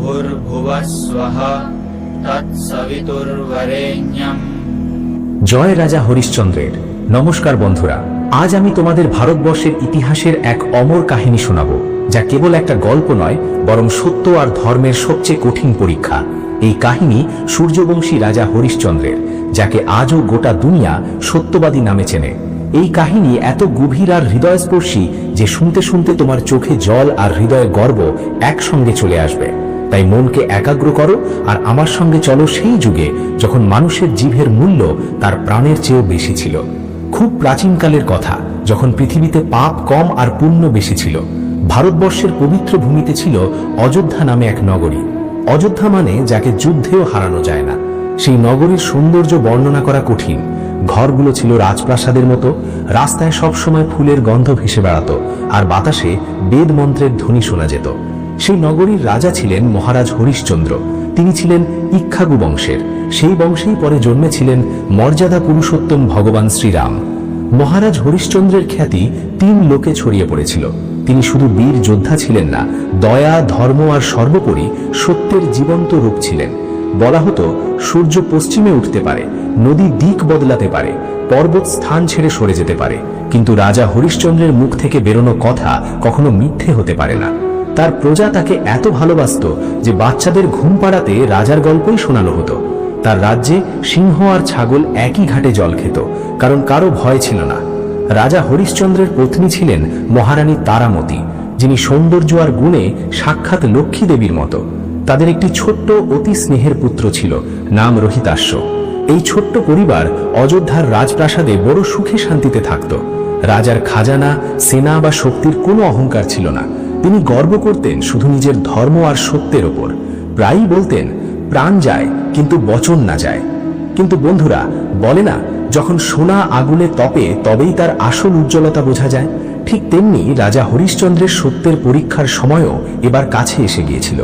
ভূর্ভুবঃ স্বঃ তৎসবিতুর্বরেণ্যম। জয় রাজা হরিশ্চন্দ্রের। নমস্কার বন্ধুরা, আজ আমি তোমাদের ভারতবর্ষের ইতিহাসের এক অমর কাহিনী শোনাবো, যা কেবল একটা গল্প নয়, বরং সত্য আর ধর্মের সবচেয়ে কঠিন পরীক্ষা। এই কাহিনী সূর্যবংশী রাজা হরিশ্চন্দ্রের, যাকে আজও গোটা দুনিয়া সত্যবাদী নামে চেনে। এই কাহিনী এত গভীর আর হৃদয়স্পর্শী যে শুনতে শুনতে তোমার চোখে জল আর হৃদয়ে গর্ব একসঙ্গে চলে আসবে। তাই মনকে একাগ্র করো আর আমার সঙ্গে চলো সেই যুগে যখন মানুষের জিভের মূল্য তার প্রাণের চেয়েও বেশি ছিল। খুব প্রাচীনকালের কথা, যখন পৃথিবীতে পাপ কম আর পুণ্য বেশি ছিল। ভারতবর্ষের পবিত্র ভূমিতে ছিল অযোধ্যা নামে এক নগরী। অযোধ্যা মানে যাকে যুদ্ধেও হারানো যায় না। সেই নগরীর সৌন্দর্য বর্ণনা করা কঠিন। ঘরগুলো ছিল রাজপ্রাসাদের মতো, রাস্তায় সবসময় ফুলের গন্ধ ভেসে বেড়াতো, আর বাতাসে বেদ মন্ত্রের ধ্বনি শোনা যেত। সেই নগরীর রাজা ছিলেন মহারাজ হরিশ্চন্দ্র। তিনি ছিলেন ইক্ষ্বাকু বংশের। সেই বংশেই পরে জন্মেছিলেন মর্যাদা পুরুষোত্তম ভগবান শ্রীরাম। মহারাজ হরিশ্চন্দ্রের খ্যাতি 3 লোকে ছড়িয়ে পড়েছিল। তিনি শুধু বীর যোদ্ধা ছিলেন না, দয়া, ধর্ম আর সর্বোপরি সত্যের জীবন্ত রূপ ছিলেন। বলা হতো, সূর্য পশ্চিমে উঠতে পারে, নদী দিক বদলাতে পারে, পর্বত স্থান ছেড়ে সরে যেতে পারে, কিন্তু রাজা হরিশ্চন্দ্রের মুখ থেকে বেরোনো কথা কখনো মিথ্যে হতে পারে না। তার প্রজা তাকে এত ভালোবাসত যে বাচ্চাদের ঘুম পাড়াতে রাজার গল্পই শোনানো হতো। তার রাজ্যে সিংহ আর ছাগল একই ঘাটে জল খেত, কারণ কারো ভয় ছিল না। রাজা হরিশ্চন্দ্রের পত্নী ছিলেন মহারানী তারামতি, যিনি সৌন্দর্য আর গুণে সাক্ষাৎ লক্ষ্মী দেবীর মতো। তাদের একটি ছোট্ট অতি স্নেহের পুত্র ছিল, নাম রোহিতাশ্ব। এই ছোট্ট পরিবার অযোধ্যার রাজপ্রাসাদে বড় সুখে শান্তিতে থাকত। রাজার খাজানা, সেনা বা শক্তির কোনো অহংকার ছিল না। তিনি গর্ব করতেন শুধু নিজের ধর্ম আর সত্যের ওপর। প্রায়ই বলতেন, প্রাণ যায় কিন্তু বচন না যায়। কিন্তু বন্ধুরা, বলে না, যখন সোনা আগুনে তপে তবেই তার আসল উজ্জ্বলতা বোঝা যায়। ঠিক তেমনি রাজা হরিশ্চন্দ্রের সত্যের পরীক্ষার সময়ও এবার কাছে এসে গিয়েছিল।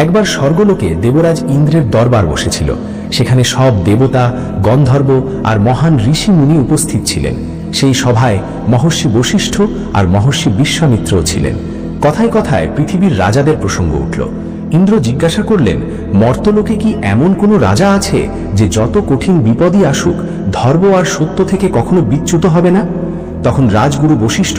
একবার স্বর্গলোকে দেবরাজ ইন্দ্রের দরবার বসেছিল। সেখানে সব দেবতা, গন্ধর্ব আর মহান ঋষি মুনি উপস্থিত ছিলেন। সেই সভায় মহর্ষি বশিষ্ঠ আর মহর্ষি বিশ্বামিত্রও ছিলেন। কথায় কথায় পৃথিবীর রাজাদের প্রসঙ্গ উঠল। ইন্দ্র জিজ্ঞাসা করলেন, মর্তলোকে কি এমন কোনো রাজা আছে যে যত কঠিন বিপদই আসুক ধর্ম আর সত্য থেকে কখনো বিচ্যুত হবে না? তখন রাজগুরু বশিষ্ঠ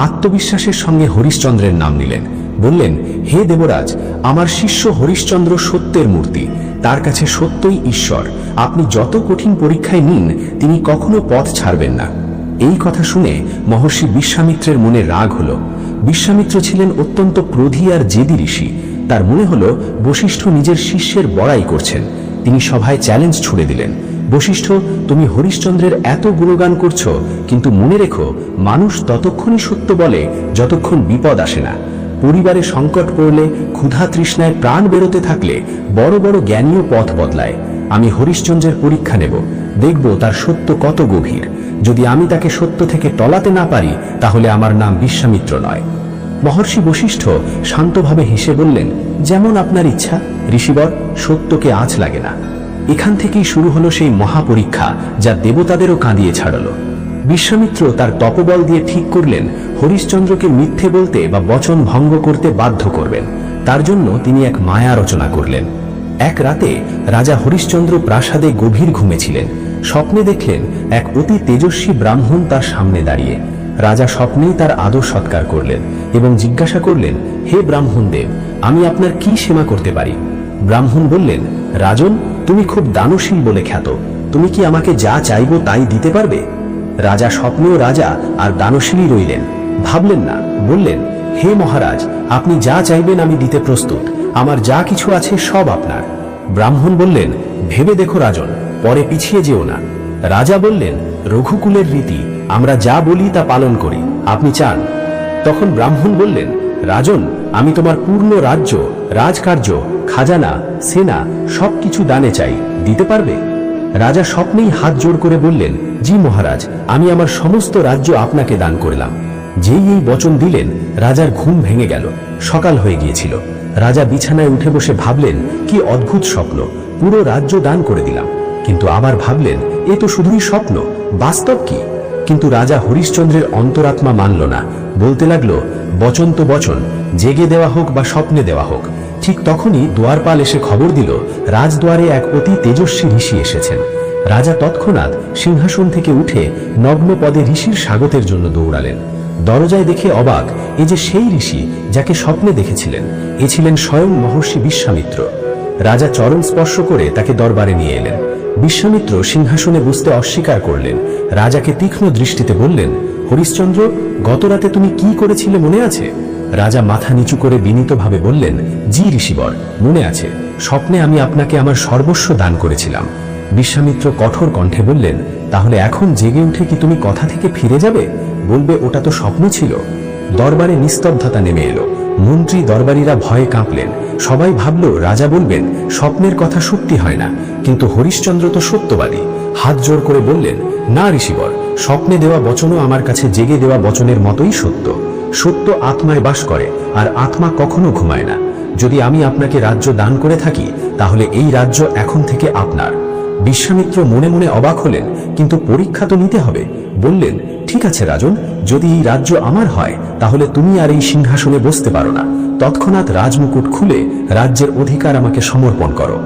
আত্মবিশ্বাসের সঙ্গে হরিশ্চন্দ্রের নাম নিলেন। বললেন, হে দেবরাজ, আমার শিষ্য হরিশ্চন্দ্র সত্যের মূর্তি। তার কাছে সত্যই ঈশ্বর। আপনি যত কঠিন পরীক্ষায় নিন, তিনি কখনো পথ ছাড়বেন না। এই কথা শুনে মহর্ষি বিশ্বামিত্রের মনে রাগ হলো। বিশ্বামিত্র ছিলেন অত্যন্ত ক্রোধী আর জেদি ঋষি। তার মনে হলো বশিষ্ঠ নিজের শিষ্যের বড়াই করছেন। তিনি সভায় চ্যালেঞ্জ ছুড়ে দিলেন, বশিষ্ঠ, তুমি হরিশ্চন্দ্রের এত গুণগান করছো, কিন্তু মনে রেখো, মানুষ ততক্ষণই সত্য বলে যতক্ষণ বিপদ আসে না। পরিবারে সংকট পড়লে, ক্ষুধা তৃষ্ণায় প্রাণ বেরোতে থাকলে বড় বড় জ্ঞানীয় পথ বদলায়। আমি হরিশ্চন্দ্রের পরীক্ষা নেব, দেখব তার সত্য কত গভীর। যদি আমি তাকে সত্য থেকে টলাতে না পারি, তাহলে আমার নাম বিশ্বামিত্র নয়। মহর্ষি বশিষ্ঠ শান্তভাবে হেসে বললেন, যেমন আপনার ইচ্ছা ঋষিবর, সত্যকে আঁচ লাগে না। এখান থেকেই শুরু হলো সেই মহাপরীক্ষা, যা দেবতাদেরও কাঁদিয়ে ছাড়লো। বিশ্বামিত্র তার তপবল দিয়ে ঠিক করলেন হরিশ্চন্দ্রকে মিথ্যে বলতে বা বচন ভঙ্গ করতে বাধ্য করবেন। তার জন্য তিনি এক মায়া রচনা করলেন। এক রাতে রাজা হরিশ্চন্দ্র প্রাসাদে গভীর ঘুমেছিলেন। স্বপ্নে দেখলেন এক অতি তেজস্বী ব্রাহ্মণ তার সামনে দাঁড়িয়ে। রাজা স্বপ্নেই তার আদর সৎকার করলেন এবং জিজ্ঞাসা করলেন, হে ব্রাহ্মণ দেব, আমি আপনার কি সেবা করতে পারি? ব্রাহ্মণ বললেন, রাজন, তুমি খুব দানশীল বলে খ্যাত। তুমি কি আমাকে যা চাইবো তাই দিতে পারবে? রাজা স্বপ্নেও রাজা আর দানশীলই রইলেন। ভাবলেন না, বললেন, হে মহারাজ, আপনি যা চাইবেন আমি দিতে প্রস্তুত। আমার যা কিছু আছে সব আপনার। ব্রাহ্মণ বললেন, ভেবে দেখো রাজন, পরে পিছিয়ে যেও না। রাজা বললেন, রঘুকুলের রীতি, আমরা যা বলি তা পালন করি। আপনি চান? তখন ব্রাহ্মণ বললেন, রাজন, আমি তোমার পূর্ণ রাজ্য, রাজকার্য, খাজানা, সেনা সবকিছু দানে চাই, দিতে পারবে? রাজা স্বপ্নেই হাত জোড় করে বললেন, জি মহারাজ, আমি আমার সমস্ত রাজ্য আপনাকে দান করলাম। যেই এই বচন দিলেন, রাজার ঘুম ভেঙে গেল। সকাল হয়ে গিয়েছিল। রাজা বিছানায় উঠে বসে ভাবলেন, কি অদ্ভুত স্বপ্ন, পুরো রাজ্য দান করে দিলাম। কিন্তু আবার ভাবলেন, এ তো শুধুই স্বপ্ন, বাস্তব কি? কিন্তু রাজা হরিশ্চন্দ্রের অন্তরাত্মা মানল না। বলতে লাগলো, বচন তো বচন, জেগে দেওয়া হোক বা স্বপ্নে দেওয়া হোক, ঠিক তখনই দুয়ারপাল এসে খবর দিল রাজদুয়ারে এক অতি তেজস্বী ঋষি এসেছেন। রাজা তৎক্ষণাৎ সিংহাসন থেকে উঠে নগ্ন পদে ঋষির স্বাগতের জন্য দৌড়ালেন। দরজায় দেখে অবাক, এ যে সেই ঋষি যাকে স্বপ্নে দেখেছিলেন। এ ছিলেন স্বয়ং মহর্ষি বিশ্বামিত্র। রাজা চরণ স্পর্শ করে তাকে দরবারে নিয়ে এলেন। বিশ্বামিত্র সিংহাসনে বসতে অস্বীকার করলেন। রাজাকে তীক্ষ্ণ দৃষ্টিতে বললেন, হরিশ্চন্দ্র, গতরাতে তুমি কি করেছিলে মনে আছে? রাজা মাথা নিচু করে বিনীতভাবে বললেন, জি ঋষিবর, মনে আছে। স্বপ্নে আমি আপনাকে আমার সর্বস্ব দান করেছিলাম। বিশ্বামিত্র কঠোর কণ্ঠে বললেন, তাহলে এখন জেগে উঠে কি তুমি কথা থেকে ফিরে যাবে? বলবে ওটা তো স্বপ্ন ছিল। দরবারে নিস্তব্ধতা নেমে এলো। মন্ত্রী দরবারীরা ভয়ে কাঁপলেন। সবাই ভাবল রাজা বলবেন স্বপ্নের কথা সত্যি হয় না, কিন্তু হরিশ্চন্দ্র তো সত্যবাদী। হাত জোর করে বললেন, না ঋষিবর, স্বপ্নে দেওয়া বচনও আমার কাছে জেগে দেওয়া বচনের মতোই সত্য। সত্য আত্মায় বাস করে, আর আত্মা কখনো ঘুমায় না। যদি আমি আপনাকে রাজ্য দান করে থাকি, তাহলে এই রাজ্য এখন থেকে আপনার। বিশ্বামিত্র মনে মনে অবাক হলেন, কিন্তু পরীক্ষা তো নিতে হবে। বললেন, ঠিক আছে রাজন, যদি এই রাজ্য আমার হয়, তাহলে তুমি আর এই সিংহাসনে বসতে পারো না। তৎক্ষণাৎ রাজমুকুট খুলে রাজ্যের অধিকার আমাকে সমর্পণ করো।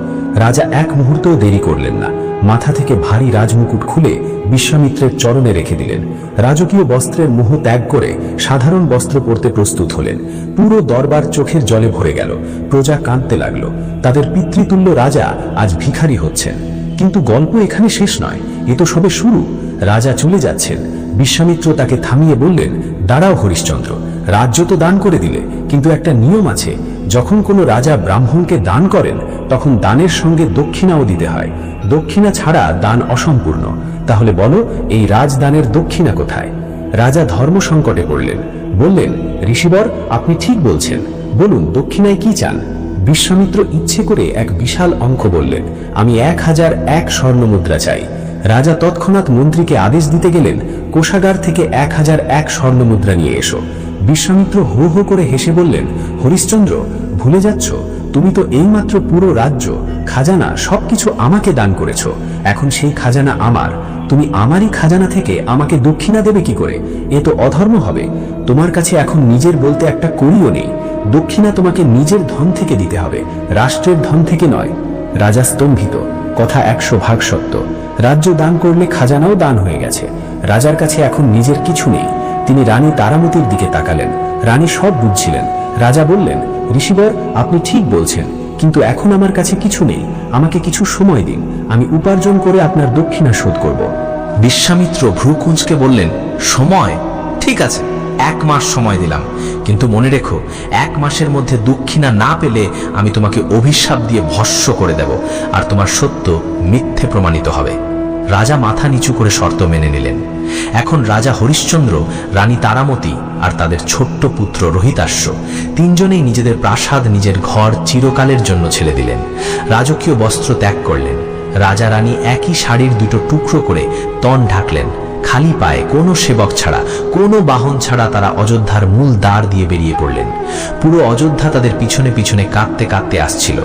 রাজা এক মুহূর্তও দেরি করলেন না। মাথা থেকে ভারী রাজমুকুট খুলে বিশ্বামিত্রের চরণে রেখে দিলেন। রাজকীয় বস্ত্রের মোহ ত্যাগ করে সাধারণ বস্ত্র পরতে প্রস্তুত হলেন। পুরো দরবার চোখের জলে ভরে গেল। প্রজা কাঁদতে লাগলো। তাদের পিতৃতুল্য রাজা আজ ভিখারি হচ্ছেন। কিন্তু গল্প এখানে শেষ নয়, এ তো সবে শুরু। রাজা চলে যাচ্ছেন। বিশ্বামিত্র তাকে থামিয়ে বললেন, দাঁড়াও হরিশ্চন্দ্র, রাজ্য তো দান করে দিলে, কিন্তু একটা নিয়ম আছে। যখন কোনো রাজা ব্রাহ্মণকে দান করেন, তখন দানের সঙ্গে দক্ষিণাও দিতে হয়। দক্ষিণা ছাড়া দান অসম্পূর্ণ। তাহলে বলো, এই রাজদানের দক্ষিণা কোথায়? রাজা ধর্ম সংকটে পড়লেন। বললেন, ঋষিবর, আপনি ঠিক বলছেন, বলুন দক্ষিণায় কি চান? বিশ্বামিত্র ইচ্ছে করে এক বিশাল অঙ্ক বললেন, আমি 1001 স্বর্ণমুদ্রা চাই। রাজা তৎক্ষণাৎ মন্ত্রীকে আদেশ দিতে গেলেন, কোষাগার থেকে 1001 স্বর্ণমুদ্রা নিয়ে এসো। বিশ্বামিত্র হো হো করে হেসে বললেন, হরিশ্চন্দ্র, ভুলে যাচ্ছ, তুমি তো এইমাত্র পুরো রাজ্য, খাজানা সবকিছু আমাকে দান করেছ। এখন সেই খাজানা আমার। তুমি আমারই খাজানা থেকে আমাকে দক্ষিণা দেবে কি করে? এ তো অধর্ম হবে। তোমার কাছে এখন নিজের বলতে একটা কড়িও নেই। দক্ষিণা তোমাকে নিজের ধন থেকে দিতে হবে, রাষ্ট্রের ধন থেকে নয়। রাজা স্তম্ভিত। কথা 100 ভাগ সত্য। রাজ্য দান করলে খাজানাও দান হয়ে গেছে। রাজার কাছে এখন নিজের কিছু নেই। তিনি রানী তারামতির দিকে তাকালেন। রানী সব বুঝছিলেন। রাজা বললেন, ঋষিবর, আপনি ঠিক বলছেন, কিন্তু এখন আমার কাছে কিছু নেই। আমাকে কিছু সময় দিন, আমি উপার্জন করে আপনার দক্ষিণা শোধ করব। বিশ্বামিত্র ভ্রুকুঞ্চকে বললেন, সময়? ঠিক আছে, 1 মাস সময় দিলাম, কিন্তু মনে রেখো, 1 মাসের মধ্যে দক্ষিণা না পেলে আমি তোমাকে অভিশাপ দিয়ে ভস্ম করে দেব, আর তোমার সত্য মিথ্যে প্রমাণিত হবে। রাজা মাথা নিচু করে শর্ত মেনে নিলেন। এখন রাজা হরিশ্চন্দ্র, রানী তারামতি আর তাদের ছোট্ট পুত্র রোহিতাশ্ব তিনজনেই নিজেদের প্রাসাদ, নিজের ঘর চিরকালের জন্য ছেড়ে দিলেন। রাজকীয় বস্ত্র ত্যাগ করলেন। রাজা রানী একই শাড়ির 2টো টুকরো করে তন ঢাকলেন। খালি পায়ে, কোনো সেবক ছাড়া, কোনো বাহন ছাড়া তারা অযোধ্যার মূল দ্বার দিয়ে বেরিয়ে পড়লেন। পুরো অযোধ্যা তাদের পিছনে পিছনে কাঁদতে কাঁদতে আসছিল।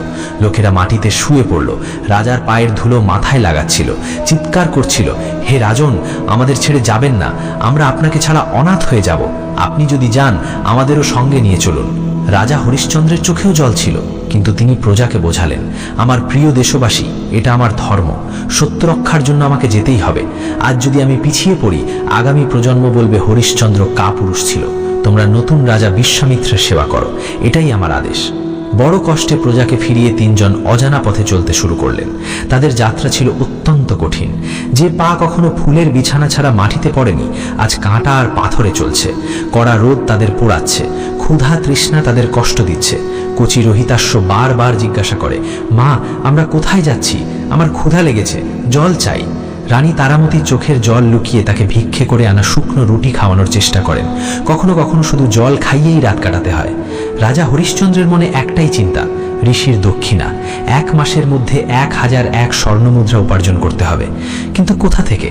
লোকেরা মাটিতে শুয়ে পড়ল। রাজার পায়ের ধুলো মাথায় লাগাচ্ছিল, চিৎকার করছিল, হে রাজন, আমাদের ছেড়ে যাবেন না, আমরা আপনাকে ছাড়া অনাথ হয়ে যাব। আপনি যদি যান, আমাদেরও সঙ্গে নিয়ে চলুন। রাজা হরিশ্চন্দ্রের চোখেও জল ছিল, কিন্তু তিনি প্রজাকে বোঝালেন, আমার প্রিয় দেশবাসী, এটা আমার ধর্ম। সত্য রক্ষার জন্য আমাকে যেতেই হবে। আজ যদি আমি পিছিয়ে পড়ি, আগামী প্রজন্ম বলবে হরিশ্চন্দ্র কাপুরুষ ছিল। তোমরা নতুন রাজা বিশ্বামিত্রের সেবা করো, এটাই আমার আদেশ। বড় কষ্টে প্রজাকে ফিরিয়ে 3 জন অজানা পথে চলতে শুরু করলেন। তাদের যাত্রা ছিল অত্যন্ত কঠিন। যে পা কখনো ফুলের বিছানা ছাড়া মাটিতে পড়েনি, আজ কাঁটা আর পাথরে চলছে। কড়া রোদ তাদের পোড়াচ্ছে, ক্ষুধা তৃষ্ণা তাদের কষ্ট দিচ্ছে। কচি রোহিতাশ্ব বারবার জিজ্ঞাসা করে, মা, আমরা কোথায় যাচ্ছি? আমার ক্ষুধা লেগেছে, জল চাই। রানী তারামতি চোখের জল লুকিয়ে তাকে ভিক্ষে করে আনা শুকনো রুটি খাওয়ানোর চেষ্টা করেন। কখনো কখনো শুধু জল খাইয়েই রাত কাটাতে হয়। রাজা হরিশ্চন্দ্রের মনে একটাই চিন্তা, ঋষির দক্ষিণা। 1 মাসের মধ্যে 1001 স্বর্ণমুদ্রা উপার্জন করতে হবে, কিন্তু কোথা থেকে?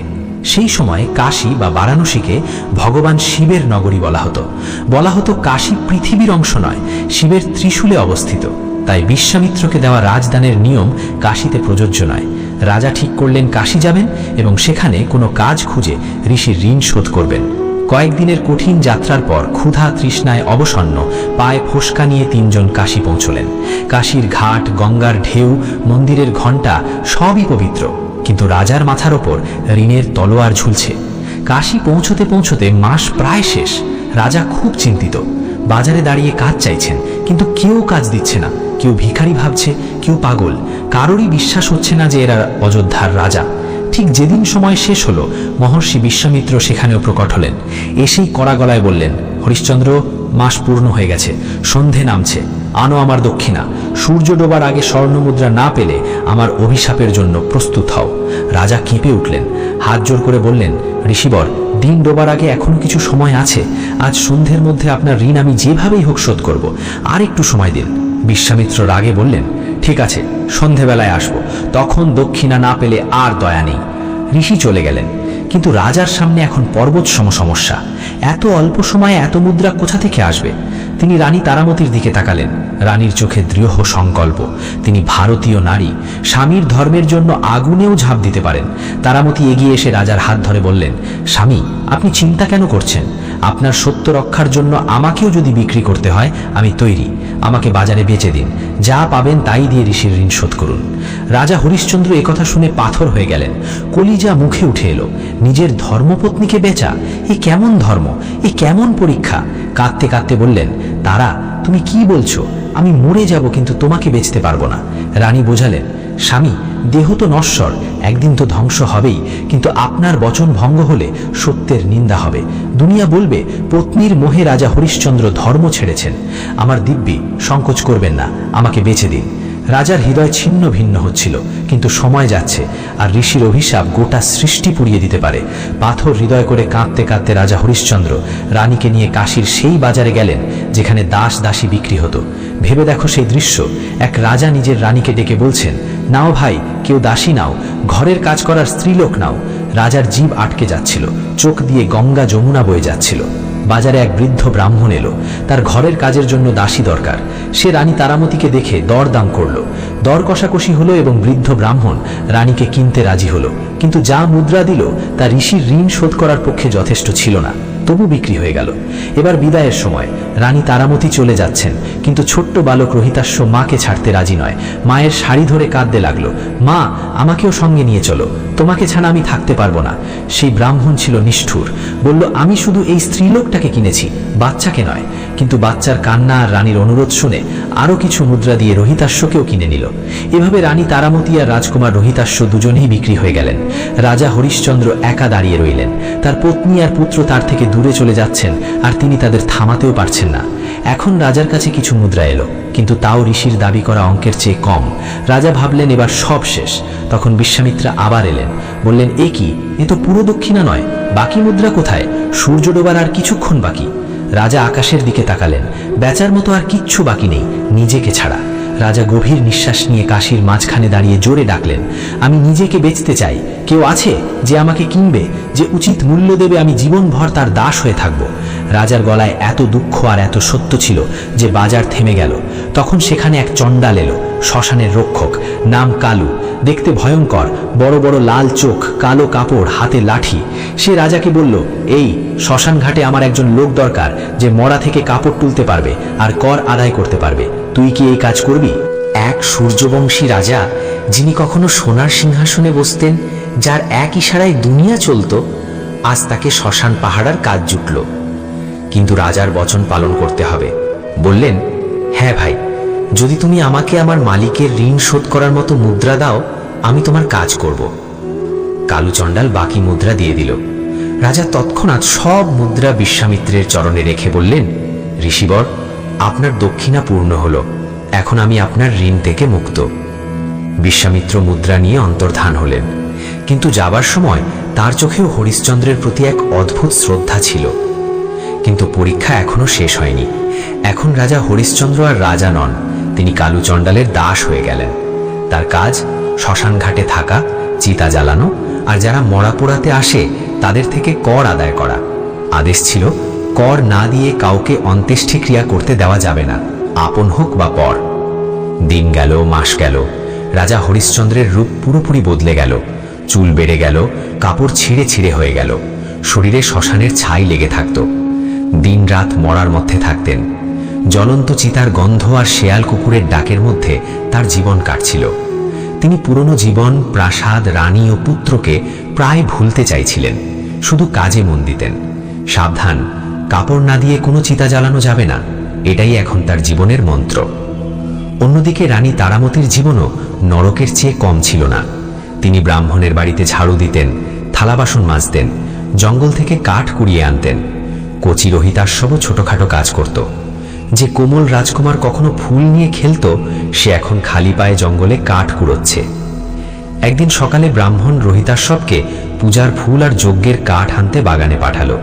সেই সময় কাশী বা বারাণসীকে ভগবান শিবের নগরী বলা হতো। কাশী পৃথিবীর অংশ নয়, শিবের ত্রিশূলে অবস্থিত। তাই বিশ্বামিত্রকে দেওয়া রাজদানের নিয়ম কাশীতে প্রযোজ্য নয়। রাজা ঠিক করলেন কাশী যাবেন এবং সেখানে কোনো কাজ খুঁজে ঋষির ঋণ শোধ করবেন। কয়েকদিনের কঠিন যাত্রার পর ক্ষুধা তৃষ্ণায় অবসন্ন পায়ে ফোসকা নিয়ে তিনজন কাশী পৌঁছলেন। কাশীর ঘাট, গঙ্গার ঢেউ, মন্দিরের ঘণ্টা সবই পবিত্র, কিন্তু রাজার মাথার ওপর ঋণের তলোয়ার ঝুলছে। কাশী পৌঁছতে পৌঁছতে মাস প্রায় শেষ। রাজা খুব চিন্তিত। বাজারে দাঁড়িয়ে কাজ চাইছেন, কিন্তু কেউ কাজ দিচ্ছে না। কেউ ভিখারি ভাবছে, কেউ পাগল। কারোরই বিশ্বাস হচ্ছে না যে এরা অযোধ্যার রাজা। ঠিক যেদিন সময় শেষ হলো, মহর্ষি বিশ্বামিত্র সেখানেও প্রকট হলেন। এসেই কড়া গলায় বললেন, হরিশ্চন্দ্র, মাস পূর্ণ হয়ে গেছে, সন্ধে নামছে, আনো আমার দক্ষিণা। সূর্য ডোবার আগে স্বর্ণমুদ্রা না পেলে আমার অভিশাপের জন্য প্রস্তুত হও। রাজা কেঁপে উঠলেন, হাত জোর করে বললেন, ঋষিবর, দিন ডোবার আগে এখনো কিছু সময় আছে। আজ সন্ধ্যের মধ্যে আপনার ঋণ আমি যেভাবেই হোক শোধ করব, আর একটু সময় দিন। বিশ্বামিত্র রাগে বললেন, ঠিক আছে, সন্ধেবেলায় আসব, তখন দক্ষিণা না পেলে আর দয়া নেই। ঋষি চলে গেলেন, কিন্তু রাজার সামনে এখন পর্বত সম সমস্যা। এত অল্প সময়ে এত মুদ্রা কোথা থেকে আসবে? তিনি রানী তারামতির দিকে তাকালেন। রানীর চোখে দৃঢ় সংকল্প। তিনি ভারতীয় নারী, স্বামীর ধর্মের জন্য আগুনেও ঝাঁপ দিতে পারেন। তারামতি এগিয়ে এসে রাজার হাত ধরে বললেন, স্বামী, আপনি চিন্তা কেন করছেন? আপনার সত্য রক্ষার জন্য আমাকেও যদি বিক্রি করতে হয়, আমি তৈরি। আমাকে বাজারে বেচে দিন, যা পাবেন তাই দিয়ে ঋষির ঋণ শোধ করুন। রাজা হরিশ্চন্দ্র একথা শুনে পাথর হয়ে গেলেন। কলিজা মুখে উঠে এলো। নিজের ধর্মপত্নীকে বেচা, এ কেমন ধর্ম, এ কেমন পরীক্ষা? কাঁদতে কাঁদতে বললেন, তারা, তুমি কি বলছো? আমি মরে যাব, কিন্তু তোমাকে বেচতে পারবো না। রানী বোঝালেন, স্বামী, দেহ তো নশ্বর, একদিন তো ধ্বংস হবেই, কিন্তু আপনার বচন ভঙ্গ হলে সত্যের নিন্দা হবে। দুনিয়া বলবে পত্নীর মোহে রাজা হরিশ্চন্দ্র ধর্ম ছেড়েছেন। আমার দিব্যি, সংকোচ করবেন না, আমাকে বেচে দিন। রাজার হৃদয় ছিন্ন ভিন্ন হচ্ছিল, কিন্তু সময় যাচ্ছে, আর ঋষির অভিশাপ গোটা সৃষ্টি পুড়িয়ে দিতে পারে। পাথর হৃদয় করে কাঁদতে কাঁদতে রাজা হরিশ্চন্দ্র রানীকে নিয়ে কাশীর সেই বাজারে গেলেন যেখানে দাস দাসী বিক্রি হতো। ভেবে দেখো সেই দৃশ্য। এক রাজা নিজের রানীকে ডেকে বলছেন, নাও ভাই, কেউ দাসী নাও, ঘরের কাজ করার স্ত্রীলোক নাও। রাজার জিভ আটকে যাচ্ছিল, চোখ দিয়ে গঙ্গা যমুনা বয়ে যাচ্ছিল। বাজারে এক বৃদ্ধ ব্রাহ্মণ এলো। তার ঘরের কাজের জন্য দাসী দরকার। সে রানী তারামতিকে দেখে দরদাম করল। দর কষাকষি হলো এবং বৃদ্ধ ব্রাহ্মণ রানীকে কিনতে রাজি হলো, কিন্তু যা মুদ্রা দিল তা ঋষির ঋণ শোধ করার পক্ষে যথেষ্ট ছিল না। তবু বিক্রি হয়ে গেল। এবার বিদায়ের সময়। রানী তারামতি চলে যাচ্ছেন, কিন্তু ছোট্ট বালক রোহিতাশ্ব মাকে ছাড়তে রাজি নয়। মায়ের শাড়ি ধরে কাঁদতে লাগলো, মা, আমাকেও সঙ্গে নিয়ে চলো, তোমাকে ছাড়া আমি থাকতে পারবো না। সেই ব্রাহ্মণ ছিল নিষ্ঠুর, বলল, আমি শুধু এই স্ত্রীলোকটাকে কিনেছি, বাচ্চাকে নয়। কিন্তু বাচ্চার কান্না আর রানীর অনুরোধ শুনে আরও কিছু মুদ্রা দিয়ে রোহিতাশ্বকেও কিনে নিল। এভাবে রানী তারামতি আর রাজকুমার রোহিতাশ্ব দুজনেই বিক্রি হয়ে গেলেন। রাজা হরিশ্চন্দ্র একা দাঁড়িয়ে রইলেন। তার পত্নী আর পুত্র তার থেকে দূরে চলে যাচ্ছেন, আর তিনি তাদের থামাতেও পারছেন না। এখন রাজার কাছে কিছু মুদ্রা এলো, কিন্তু তাও ঋষির দাবি করা অঙ্কের চেয়ে কম। রাজা ভাবলেন এবার সব শেষ। তখন বিশ্বামিত্রা আবার এলেন, বললেন, এ কি, এ তো পুরো দক্ষিণা নয়, বাকি মুদ্রা কোথায়? সূর্য ডোবার আর কিছুক্ষণ বাকি। রাজা আকাশের দিকে তাকালেন। বেচার মতো আর কিচ্ছু বাকি নেই, নিজেকে ছাড়া। রাজা গভীর নিঃশ্বাস নিয়ে কাশীর মাঝখানে দাঁড়িয়ে জোরে ডাকলেন, আমি নিজেকে বেচতে চাই। কেউ আছে যে আমাকে কিনবে, যে উচিত মূল্য দেবে? আমি জীবনভর তার দাস হয়ে থাকব। রাজার গলায় এত দুঃখ আর এত সত্য ছিল যে বাজার থেমে গেল। তখন সেখানে এক চণ্ডাল এলো, শ্মশানের রক্ষক, নাম কালু। দেখতে ভয়ঙ্কর, বড় বড় লাল চোখ, কালো কাপড়, হাতে লাঠি। সে রাজাকে বলল, এই শ্মশান ঘাটে আমার একজন লোক দরকার, যে মরা থেকে কাপড় তুলতে পারবে আর কর আদায় করতে পারবে। তুই কি এই কাজ করবি? এক সূর্যবংশী রাজা, যিনি কখনো সোনার সিংহাসনে বসতেন, যার এক ইশারায় দুনিয়া চলত, আজ তাকে শ্মশান পাহারার কাজ জুটল। কিন্তু রাজার বচন পালন করতে হবে। বললেন, হ্যাঁ ভাই, যদি তুমি আমাকে আমার মালিকের ঋণ শোধ করার মতো মুদ্রা দাও, আমি তোমার কাজ করব। কালু চণ্ডাল বাকি মুদ্রা দিয়ে দিল। রাজা তৎক্ষণাৎ সব মুদ্রা বিশ্বামিত্রের চরণে রেখে বললেন, ঋষিবর, আপনার দক্ষিণা পূর্ণ হলো, এখন আমি আপনার ঋণ থেকে মুক্ত। বিশ্বামিত্র মুদ্রা নিয়ে অন্তর্ধান হলেন, কিন্তু যাবার সময় তার চোখেও হরিশ্চন্দ্রের প্রতি এক অদ্ভুত শ্রদ্ধা ছিল। কিন্তু পরীক্ষা এখনো শেষ হয়নি। এখন রাজা হরিশ্চন্দ্র আর রাজা নন, তিনি কালু চণ্ডালের দাস হয়ে গেলেন। তার কাজ শ্মশান ঘাটে থাকা, চিতা জ্বালানো, আর যারা মরা পোড়াতে আসে তাদের থেকে কর আদায় করা। আদেশ ছিল, কর না দিয়ে কাউকে অন্ত্যেষ্টিক্রিয়া করতে দেওয়া যাবে না, আপন হোক বা পর। দিন গেল, মাস গেল, রাজা হরিশ্চন্দ্রের রূপ পুরোপুরি বদলে গেল। চুল বেড়ে গেল, কাপড় ছিঁড়ে ছিঁড়ে হয়ে গেল। শরীরে শ্মশানের ছাই লেগে থাকত। দিনরাত মরার মধ্যে থাকতেন। জ্বলন্ত চিতার গন্ধ আর শেয়াল কুকুরের ডাকের মধ্যে তার জীবন কাটছিল। তিনি পুরনো জীবন, প্রাসাদ, রানী ও পুত্রকে প্রায় ভুলতে চাইছিলেন, শুধু কাজে মন দিতেন। সাবধান, কাপড় না দিয়ে কোনো চিতা জ্বালানো যাবে না, এটাই এখন তার জীবনের মন্ত্র। অন্যদিকে রানী তারামতির জীবনও নরকের চেয়ে কম ছিল না। তিনি ব্রাহ্মণের বাড়িতে ঝাড়ু দিতেন, থালা বাসন মাজতেন, জঙ্গল থেকে কাঠ কুড়িয়ে আনতেন। কচি রহিতাশ্বও ছোটখাটো কাজ করত। যে কোমল রাজকুমার কখনো ফুল নিয়ে খেলত, সে এখন খালি পায়ে জঙ্গলে কাঠ কুড়োচ্ছে। একদিন সকালে ব্রাহ্মণ রহিতাশ্বকে পূজার ফুল আর যজ্ঞের কাঠ আনতে বাগানে পাঠালো।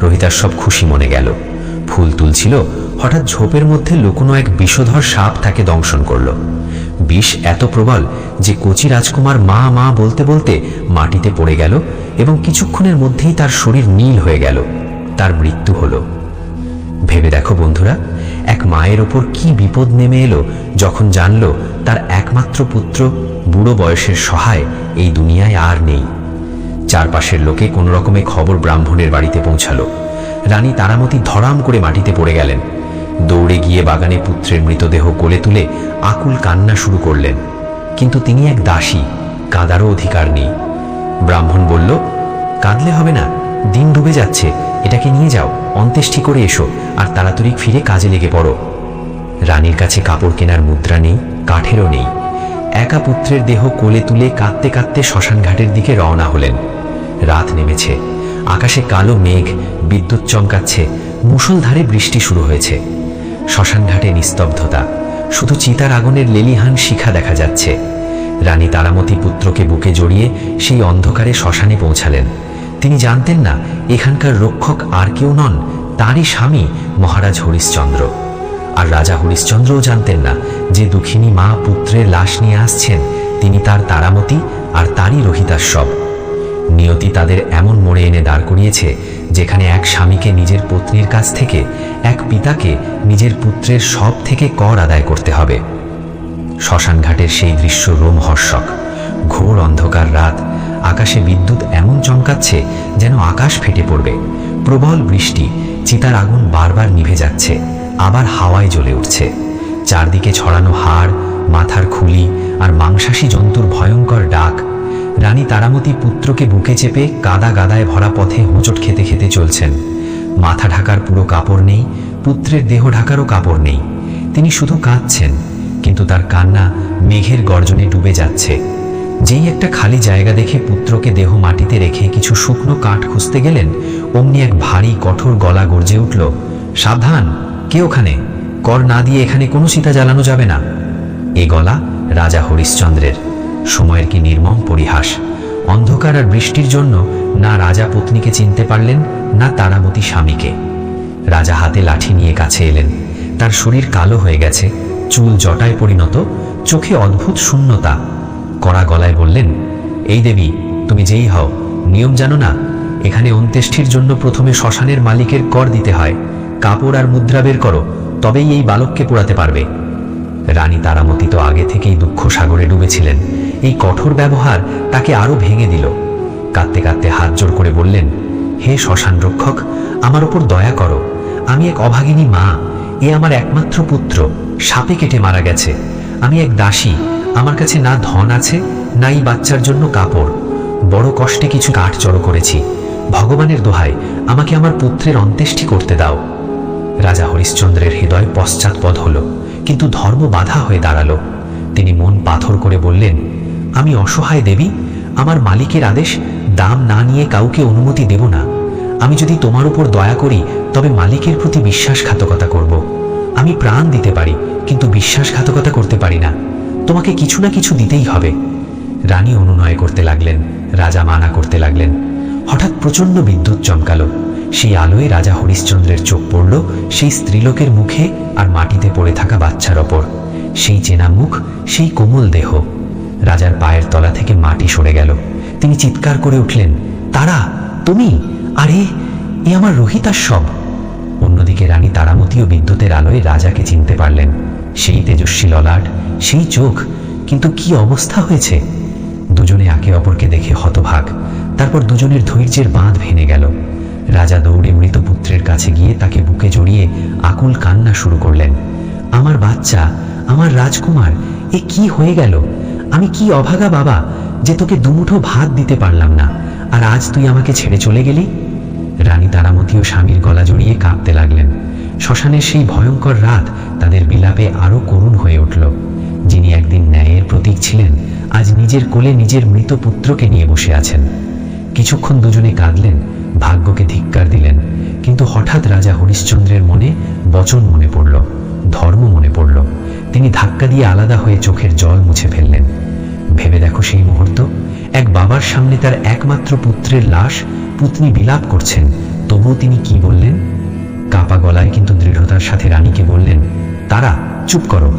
রহিতাশ্ব খুশি মনে গেল। ফুল তুলছিল, হঠাৎ ঝোপের মধ্যে লুকোনো এক বিষধর সাপ তাকে দংশন করল। বিষ এত প্রবল যে কচি রাজকুমার মা মা বলতে বলতে মাটিতে পড়ে গেল এবং কিছুক্ষণের মধ্যেই তার শরীর নীল হয়ে গেল। তার মৃত্যু হলো। ভেবে দেখো বন্ধুরা, এক মায়ের ওপর কি বিপদ নেমে এলো যখন জানল তার একমাত্র পুত্র বুড়ো বয়সের সহায় এই দুনিয়ায় আর নেই। চারপাশের লোকে কোনো রকমে খবর ব্রাহ্মণের বাড়িতে পৌঁছালো। রানী তারামতি ধরাম করে মাটিতে পড়ে গেলেন। দৌড়ে গিয়ে বাগানে পুত্রের মৃতদেহ কোলে তুলে আকুল কান্না শুরু করলেন। কিন্তু তিনি এক দাসী, কাঁদারও অধিকার নেই। ব্রাহ্মণ বলল, কাঁদলে হবে না, দিন ডুবে যাচ্ছে, এটাকে নিয়ে যাও, অন্ত্যেষ্টি করে এসো আর তাড়াতাড়ি ফিরে কাজে লেগে পড়ো। রানীর কাছে কাপড় কেনার মুদ্রা নেই, কাঠেরও নেই। একা পুত্রের দেহ কোলে তুলে কাঁদতে কাঁদতে শ্মশান ঘাটের দিকে রওনা হলেন। রাত নেমেছে, আকাশে কালো মেঘ, বিদ্যুৎ চমকাচ্ছে, মুষলধারে বৃষ্টি শুরু হয়েছে। শ্মশান ঘাটে নিস্তব্ধতা, শুধু চিতার আগুনের লেলিহান শিখা দেখা যাচ্ছে। রানী তারামতি পুত্রকে বুকে জড়িয়ে সেই অন্ধকারে শ্মশানে পৌঁছালেন। তিনি জানতেন না এখানকার রক্ষক আর কেউ নন, তারই স্বামী মহারাজ হরিশ্চন্দ্র। আর রাজা হরিশ্চন্দ্রও জানতেন না যে দুঃখিনী মা পুত্রের লাশ নিয়ে আসছেন তিনি তার তারামতি আর তারই রহিতাশ্ব। নিয়তি তাদের এমন মোড়ে এনে দাঁড় করিয়েছে যেখানে এক স্বামীকে নিজের পত্নীর কাছ থেকে, এক পিতাকে নিজের পুত্রের সব থেকে কর আদায় করতে হবে। শ্মশান ঘাটের সেই দৃশ্য রোমহর্ষক। ঘোর অন্ধকার রাত, আকাশে বিদ্যুৎ এমন চমকাচ্ছে যেন আকাশ ফেটে পড়বে। প্রবল বৃষ্টি, চিতার আগুন বারবার নিভে যাচ্ছে, আবার হাওয়ায় জ্বলে উঠছে। চারদিকে ছড়ানো হাড়, মাথার খুলি আর মাংসাশী জন্তুর ভয়ঙ্কর ডাক। রানী তারামতি পুত্রকে বুকে চেপে কাদা গাদায় ভরা পথে হোঁচট খেতে খেতে চলছেন। মাথা ঢাকার পুরো কাপড় নেই, পুত্রের দেহ ঢাকারও কাপড় নেই। তিনি শুধু কাঁদছেন, কিন্তু তার কান্না মেঘের গর্জনে ডুবে যাচ্ছে। যেই একটা খালি জায়গা দেখে পুত্রকে দেহ মাটিতে রেখে কিছু শুকনো কাঠ খুঁজতে গেলেন, অমনি এক ভারী কঠোর গলা গর্জে উঠল, সাবধান, কে ওখানে? কর না দিয়ে এখানে কোনো চিতা জ্বালানো যাবে না। এ গলা রাজা হরিশ্চন্দ্রের। সময়ের কি নির্মম পরিহাস! অন্ধকার আর বৃষ্টির জন্য না রাজা পত্নীকে চিনতে পারলেন, না তারামতি স্বামীকে। রাজা হাতে লাঠি নিয়ে কাছে এলেন। তার শরীর কালো হয়ে গেছে, চুল জটায় পরিণত, চোখে অদ্ভুত শূন্যতা। কড়া গলায় বললেন, এই দেবী, তুমি যেই হও, নিয়ম জানো না? এখানে অন্ত্যেষ্টির জন্য প্রথমে শ্মশানের মালিকের কর দিতে হয়। কাপড় আর মুদ্রা বের করো, তবেই এই বালককে পোড়াতে পারবে। রানী তারামতি তো আগে থেকেই দুঃখ সাগরে ডুবেছিলেন। এই কঠোর ব্যবহার তাকে আরো ভেঙে দিল। কাঁদতে কাঁদতে হাত জোর করে বললেন, হে শ্মশান রক্ষক, আমার ওপর দয়া করো। আমি এক অভাগিনী মা, এ আমার একমাত্র পুত্র সাপে কেটে মারা গেছে। আমি এক দাসী, আমার কাছে না ধন আছে, না এই বাচ্চার জন্য কাপড়। বড় কষ্টে কিছু কাঠ জড়ো করেছি। ভগবানের দোহাই, আমাকে আমার পুত্রের অন্ত্যেষ্টি করতে দাও। রাজা হরিশ্চন্দ্রের হৃদয় পশ্চাৎপদ হল, কিন্তু ধর্ম বাধা হয়ে দাঁড়ালো। তিনি মন পাথর করে বললেন, আমি অসহায় দেবী, আমার মালিকের আদেশ, দাম না নিয়ে কাউকে অনুমতি দেব না। আমি যদি তোমার উপর দয়া করি তবে মালিকের প্রতি বিশ্বাসঘাতকতা করব। আমি প্রাণ দিতে পারি, কিন্তু বিশ্বাসঘাতকতা করতে পারি না। তোমাকে কিছু না কিছু দিতেই হবে। রানী অনুনয় করতে লাগলেন, রাজা মানা করতে লাগলেন। হঠাৎ প্রচণ্ড বিদ্যুৎ চমকালো। সেই আলোয় রাজা হরিশ্চন্দ্রের চোখ পড়ল সেই স্ত্রীলোকের মুখে আর মাটিতে পড়ে থাকা বাচ্চার ওপর। সেই চেনা মুখ, সেই কোমল দেহ। রাজার পায়ের তলা থেকে মাটি সরে গেল। তিনি চিৎকার করে উঠলেন, তারা, তুমি? আরে, এ আমার রহিতাশ্ব। অন্যদিকে রানী তারামতিও বিদ্যুতের আলোয় রাজাকে চিনতে পারলেন। সেই তেজস্বী ললাট, সেই চোখ, কিন্তু কি অবস্থা হয়েছে! দুজনে একে অপরকে দেখে হতভাগ। তারপর দুজনের ধৈর্যের বাঁধ ভেঙে গেল। রাজা দৌড়ে মৃত পুত্রের কাছে গিয়ে তাকে বুকে জড়িয়ে আকুল কান্না শুরু করলেন। আমার বাচ্চা, আমার রাজকুমার, এ কি হয়ে গেল? আমি কি অভাগা বাবা যে তোকে দুমুঠো ভাত দিতে পারলাম না, আর আজ তুই আমাকে ছেড়ে চলে গেলি। রানী তারামতীও স্বামীর গলা জড়িয়ে কাঁদতে লাগলেন। শ্মশানের সেই ভয়ঙ্কর রাত তাদের বিলাপে আরো করুণ হয়ে উঠল। যিনি একদিন ন্যায়ের প্রতীক ছিলেন, আজ নিজের কোলে নিজের মৃত পুত্রকে নিয়ে বসে আছেন। কিছুক্ষণ দুজনে কাঁদলেন, ভাগ্যকে ধিক্কার দিলেন। কিন্তু হঠাৎ রাজা হরিশ্চন্দ্রের মনে বচন মনে পড়ল, ধর্ম মনে পড়ল। তিনি ধাক্কা দিয়ে আলাদা হয়ে চোখের জল মুছে ফেললেন। ভেবে দেখো সেই মুহূর্ত, এক বাবার সামনে তার একমাত্র পুত্রের লাশ, পুত্নী বিলাপ করছেন, তবুও তিনি কি বললেন? কাপা গলায় কিন্তু দৃঢ়তার সাথে রানীকে বললেন, তারা চুপ করো,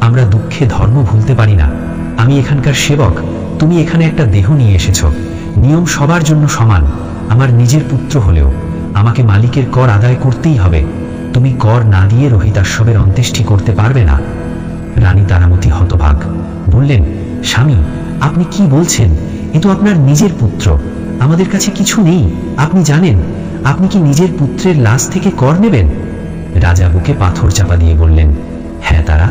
আমরা দুঃখে ধর্ম ভুলতে পারি না। আমি এখানকার সেবক, তুমি এখানে একটা দেহ নিয়ে এসেছ। নিয়ম সবার জন্য সমান। আমার নিজের পুত্র হলেও আমাকে মালিকের কর আদায় করতেই হবে। তুমি কর না দিয়ে রোহিতাশ্ববের অন্ত্যেষ্টি করতে পারবে না। রানী তারামতী হতভাগ, বললেন, স্বামী, আপনি কি বলছেন? এ তো আপনার নিজের পুত্র, আমাদের কাছে কিছু নেই। আপনি জানেন, আপনি কি নিজের পুত্রের লাশ থেকে কর নেবেন? রাজা বুকে পাথর চাপা দিয়ে বললেন, হ্যাঁ তারা,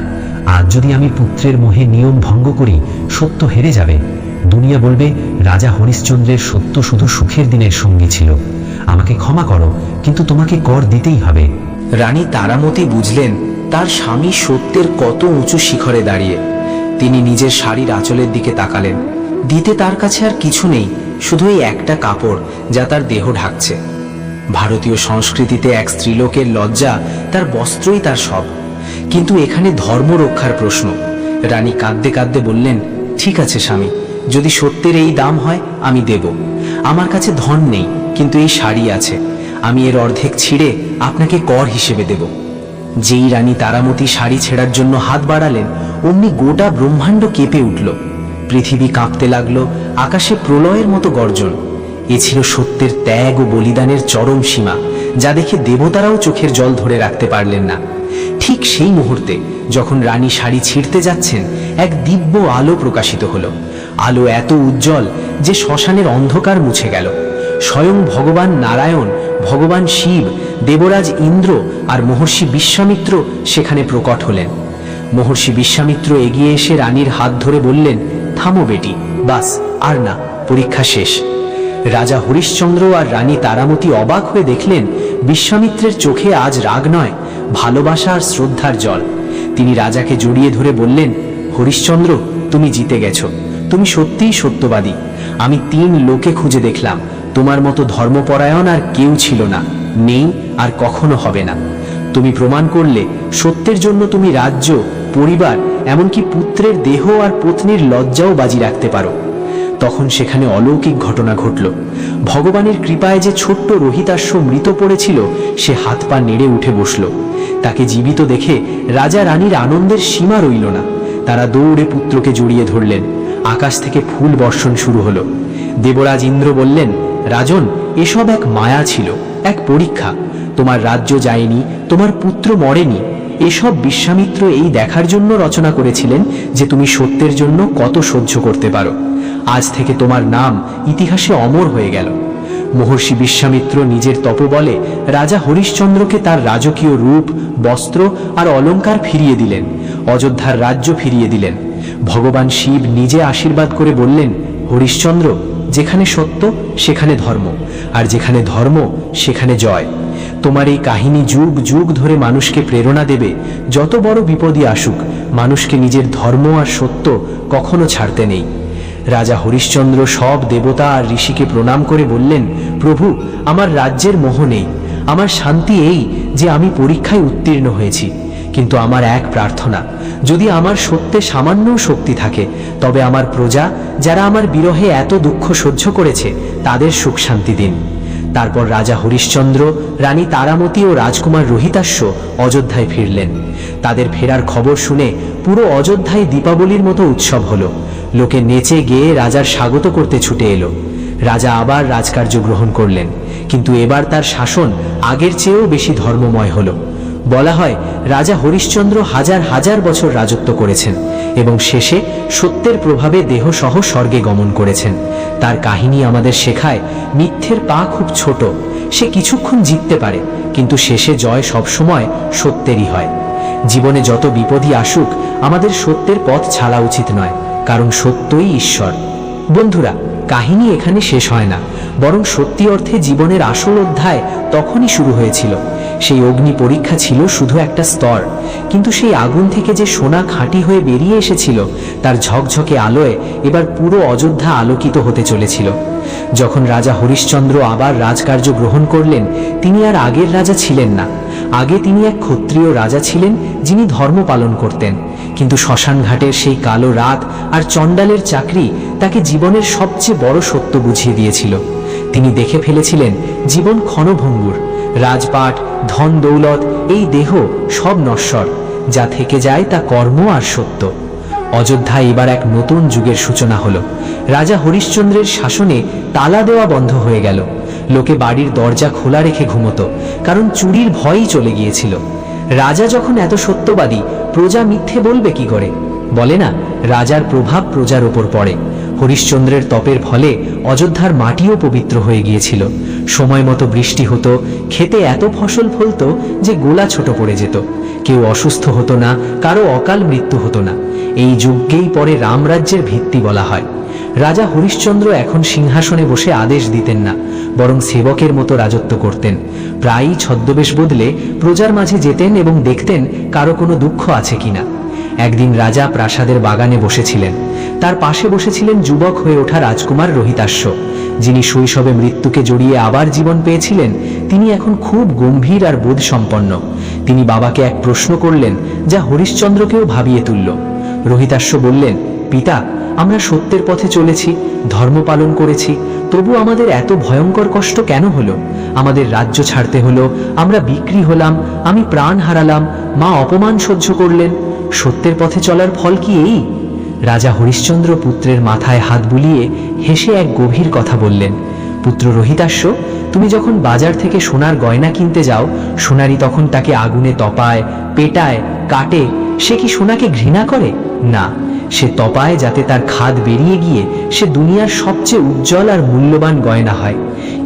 আজ যদি আমি পুত্রের মোহে নিয়ম ভঙ্গ করি, সত্য হেরে যাবে। দুনিয়া বলবে রাজা হরিশ্চন্দ্রের সত্য শুধু সুখের দিনের সঙ্গী ছিল। আমাকে ক্ষমা করো, কিন্তু তোমাকে কর দিতেই হবে। রানী তারামতী বুঝলেন তার স্বামী সত্যের কত উঁচু শিখরে দাঁড়িয়ে। তিনি নিজের শাড়ির আঁচলের দিকে তাকালেন। দিতে তার কাছে আর কিছু নেই, শুধু এই একটা কাপড় যা তার দেহ ঢাকছে। ভারতীয় সংস্কৃতিতে এক স্ত্রীলোকের লজ্জা তার বস্ত্রই তার সব। কিন্তু এখানে ধর্ম রক্ষার প্রশ্ন। রানী কাঁদতে কাঁদতে বললেন, ঠিক আছে স্বামী, যদি সত্যের এই দাম হয় আমি দেব। আমার কাছে ধন নেই, কিন্তু এই শাড়ি আছে। আমি এর অর্ধেক ছিঁড়ে আপনাকে কর হিসেবে দেব। যেই রানী তারামতী শাড়ি ছেঁড়ার জন্য হাত বাড়ালেন, অমনি গোটা ব্রহ্মাণ্ড কেঁপে উঠল। পৃথিবী কাঁপতে লাগলো, আকাশে প্রলয়ের মতো গর্জন। এ ছিল সত্যের ত্যাগ ও বলিদানের চরম সীমা, যা দেখে দেবতারাও চোখের জল ধরে রাখতে পারলেন না। ঠিক সেই মুহূর্তে যখন রানী শাড়ি ছিঁড়তে যাচ্ছেন, এক দিব্য আলো প্রকাশিত হলো। আলো এত উজ্জ্বল যে শ্মশানের অন্ধকার মুছে গেল। স্বয়ং ভগবান নারায়ণ, ভগবান শিব, দেবরাজ ইন্দ্র আর মহর্ষি বিশ্বামিত্র সেখানে প্রকট হলেন। মহর্ষি বিশ্বামিত্র এগিয়ে এসে রানীর হাত ধরে বললেন, থামো বেটি, বাস আর না, পরীক্ষা শেষ। রাজা হরিশ্চন্দ্র আর রানী তারামতী অবাক হয়ে দেখলেন বিশ্বামিত্রের চোখে আজ রাগ নয়, ভালোবাসা আর শ্রদ্ধার জল। তিনি রাজাকে জড়িয়ে ধরে বললেন, হরিশ্চন্দ্র, তুমি জিতে গেছো। তুমি সত্যিই সত্যবাদী। আমি 3 লোকে খুঁজে দেখলাম, তোমার মতো ধর্মপরায়ণ আর কেউ ছিল না, নেই আর কখনো হবে না। তুমি প্রমাণ করলে সত্যের জন্য তুমি রাজ্য, পরিবার, এমনকি পুত্রের দেহ আর পত্নীর লজ্জাও বাজি রাখতে পারো। তখন সেখানে অলৌকিক ঘটনা ঘটল। ভগবানের কৃপায় যে ছোট্ট রোহিতাশ্ব মৃত পড়েছিল, সে হাত পা নেড়ে উঠে বসল। তাকে জীবিত দেখে রাজা রানীর আনন্দের সীমা রইল না। তারা দৌড়ে পুত্রকে জড়িয়ে ধরলেন। আকাশ থেকে ফুল বর্ষণ শুরু হলো। দেবরাজ ইন্দ্র বললেন, রাজন, এসব এক মায়া ছিল, এক পরীক্ষা। তোমার রাজ্য যায়নি, তোমার পুত্র মরেনি। এসব বিশ্বামিত্র এই দেখার জন্য রচনা করেছিলেন যে তুমি সত্যের জন্য কত সহ্য করতে পারো। আজ থেকে তোমার নাম ইতিহাসে অমর হয়ে গেল। মহর্ষি বিশ্বামিত্র নিজের তপবলে রাজা হরিশ্চন্দ্রকে তার রাজকীয় রূপ, বস্ত্র আর অলংকার ফিরিয়ে দিলেন। অযোধ্যার রাজ্য ফিরিয়ে দিলেন। ভগবান শিব নিজে আশীর্বাদ করে বললেন, হরিশ্চন্দ্র, যেখানে সত্য সেখানে ধর্ম, আর যেখানে ধর্ম সেখানে জয়। তোমার এই কাহিনী যুগ যুগ ধরে মানুষকে প্রেরণা দেবে। যত বড় বিপদই আসুক, মানুষকে নিজের ধর্ম আর সত্য কখনো ছাড়তে নেই। রাজা হরিশ্চন্দ্র সব দেবতা আর ঋষিকে প্রণাম করে বললেন, প্রভু, আমার রাজ্যের মোহ নেই। আমার শান্তি এই যে আমি পরীক্ষায় উত্তীর্ণ হয়েছি। কিন্তু আমার এক প্রার্থনা, যদি আমার সত্যে সামান্য শক্তি থাকে, তবে আমার প্রজা, যারা আমার বিরহে এত দুঃখ সহ্য করেছে, তাদের সুখ শান্তি দিন। তারপর রাজা হরিশ্চন্দ্র, রানী তারামতী ও রাজকুমার রোহিতাশ্ব অযোধ্যায় ফিরলেন। তাদের ফেরার খবর শুনে পুরো অযোধ্যায় দীপাবলির মতো উৎসব হলো। লোকে নেচে গেয়ে রাজার স্বাগত করতে ছুটে এলো। রাজা আবার রাজকার্য গ্রহণ করলেন, কিন্তু এবার তার শাসন আগের চেয়েও বেশি ধর্মময় হলো। বলা হয় রাজা হরিশ্চন্দ্র হাজার হাজার বছর রাজত্ব করেছেন এবং শেষে সত্যের প্রভাবে দেহসহ স্বর্গে গমন করেছেন। তার কাহিনী আমাদের শেখায় মিথ্যের পা খুব ছোট, সে কিছুক্ষণ জিততে পারে কিন্তু শেষে জয় সবসময় সত্যেরই হয়। জীবনে যত বিপদই আসুক আমাদের সত্যের পথ ছাড়া উচিত নয়, কারণ সত্যই ঈশ্বর। বন্ধুরা, কাহিনী এখানে শেষ হয় না, বরং সত্যি অর্থে জীবনের আসল অধ্যায় তখনই শুরু হয়েছিল। সেই অগ্নি পরীক্ষা ছিল শুধু একটা স্তর, কিন্তু সেই আগুন থেকে যে সোনা খাঁটি হয়ে বেরিয়ে এসেছিল তার ঝকঝকে আলোয় এবার পুরো অযোধ্যা আলোকিত হতে চলেছিল। যখন রাজা হরিশ্চন্দ্র আবার রাজকার্য গ্রহণ করলেন, তিনি আর আগের রাজা ছিলেন না। আগে তিনি এক ক্ষত্রিয় রাজা ছিলেন যিনি ধর্ম পালন করতেন, কিন্তু শ্মশান ঘাটের সেই কালো রাত আর চণ্ডালের চাকরি তাকে জীবনের সবচেয়ে বড় সত্য বুঝিয়ে দিয়েছিল। তিনি দেখে ফেলেছিলেন জীবন ক্ষণভঙ্গুর, রাজপাট, ধন দৌলত, এই দেহ সব নশ্বর, যা থেকে যায় তা কর্ম আর সত্য। অযোধ্যায় এবার এক নতুন যুগের সূচনা হলো। রাজা হরিশ্চন্দ্রের শাসনে তালা দেওয়া বন্ধ হয়ে গেল। লোকে বাড়ির দরজা খোলা রেখে ঘুমতো, কারণ চুরির ভয়ই চলে গিয়েছিল। রাজা যখন এত সত্যবাদী, প্রজা মিথ্যে বলবে কি করে? বলে না, রাজার প্রভাব প্রজার ওপর পড়ে। হরিশ্চন্দ্রের তপের ফলে অযোধ্যার মাটিও পবিত্র হয়ে গিয়েছিল। সময় মতো বৃষ্টি হতো, খেতে এত ফসল ফলতো যে গোলা ছোট পড়ে যেত। কেউ অসুস্থ হতো না, কারো অকাল মৃত্যু হতো না। এই যুগকেই পরে রামরাজ্যের ভিত্তি বলা হয়। রাজা হরিশ্চন্দ্র এখন সিংহাসনে বসে আদেশ দিতেন না, বরং সেবকের মতো রাজত্ব করতেন। প্রায়ই ছদ্মবেশ বদলে প্রজার মাঝে যেতেন এবং দেখতেন কারো কোনো দুঃখ আছে কিনা। একদিন রাজা প্রাসাদের বাগানে বসেছিলেন। তার পাশে বসেছিলেন যুবক হয়ে ওঠা রাজকুমার রোহিতাশ্ব, যিনি শৈশবে মৃত্যুকে জড়িয়ে আবার জীবন পেয়েছিলেন। তিনি এখন খুব গম্ভীর আর বোধসম্পন্ন। তিনি বাবাকে এক প্রশ্ন করলেন যা হরিশ্চন্দ্রকেও ভাবিয়ে তুলল। রোহিতাশ্ব বললেন, পিতা, আমরা সত্যের পথে চলেছি, ধর্ম পালন করেছি, তবু আমাদের এত ভয়ঙ্কর কষ্ট কেন হলো? আমাদের রাজ্য ছাড়তে হলো, আমরা বিক্রি হলাম, আমি প্রাণ হারালাম, মা অপমান সহ্য করলেন। সত্যের পথে চলার ফল কি এই? রাজা হরিশ্চন্দ্র পুত্রের মাথায় হাত বুলিয়ে হেসে এক গভীর কথা বললেন, পুত্র রোহিতাশ্ব, তুমি যখন বাজার থেকে সোনার গয়না কিনতে যাও, সোনারি তখন তাকে আগুনে তপায়, পেটায়, কাটে। সে কি সোনাকে ঘৃণা করে? না, সে তপায় যাতে তার খাদ বেরিয়ে গিয়ে সে দুনিয়ার সবচেয়ে উজ্জ্বল আর মূল্যবান গয়না হয়।